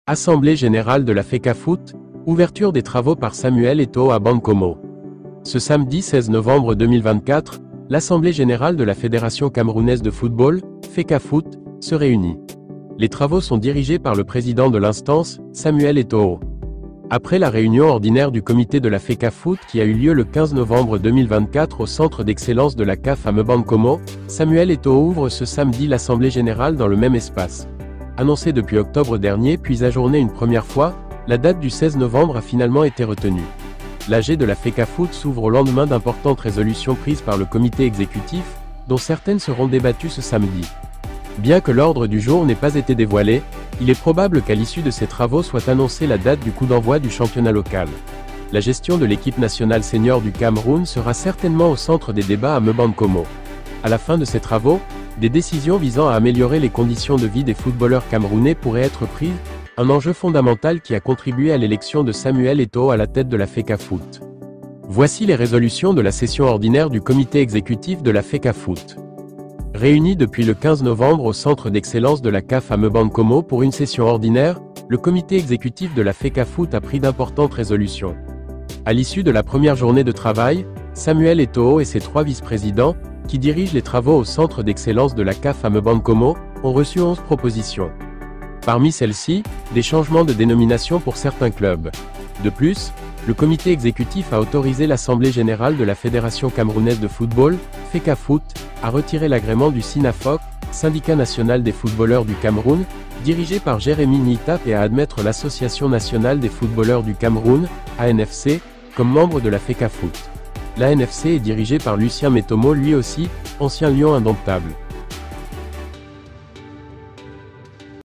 Assemblée générale de la FECAFOOT, ouverture des travaux par Samuel Eto'o à Bankomo. Ce samedi 16 novembre 2024, l'Assemblée générale de la Fédération camerounaise de football, FECAFOOT, se réunit. Les travaux sont dirigés par le président de l'instance, Samuel Eto'o. Après la réunion ordinaire du comité de la FECAFOOT qui a eu lieu le 15 novembre 2024 au centre d'excellence de la CAF à Bankomo, Samuel Eto'o ouvre ce samedi l'Assemblée générale dans le même espace. Annoncé depuis octobre dernier puis ajourné une première fois, la date du 16 novembre a finalement été retenue. L'AG de la FECAFOOT s'ouvre au lendemain d'importantes résolutions prises par le comité exécutif, dont certaines seront débattues ce samedi. Bien que l'ordre du jour n'ait pas été dévoilé, il est probable qu'à l'issue de ces travaux soit annoncée la date du coup d'envoi du championnat local. La gestion de l'équipe nationale senior du Cameroun sera certainement au centre des débats à Bankomo. À la fin de ces travaux, des décisions visant à améliorer les conditions de vie des footballeurs camerounais pourraient être prises, un enjeu fondamental qui a contribué à l'élection de Samuel Eto'o à la tête de la FECAFOOT. Voici les résolutions de la session ordinaire du comité exécutif de la FECAFOOT. Réuni depuis le 15 novembre au centre d'excellence de la CAF à Bankomo pour une session ordinaire, le comité exécutif de la FECAFOOT a pris d'importantes résolutions. À l'issue de la première journée de travail, Samuel Eto'o et ses 3 vice-présidents, qui dirigent les travaux au centre d'excellence de la CAF à Bankomo, ont reçu 11 propositions. Parmi celles-ci, des changements de dénomination pour certains clubs. De plus, le comité exécutif a autorisé l'Assemblée générale de la Fédération camerounaise de football, FECAFOOT, à retirer l'agrément du SINAFOC, syndicat national des footballeurs du Cameroun, dirigé par Jérémy Nitap et à admettre l'Association nationale des footballeurs du Cameroun, ANFC, comme membre de la FECAFOOT. L'ANFC est dirigé par Lucien Métomo lui aussi, ancien lion indomptable.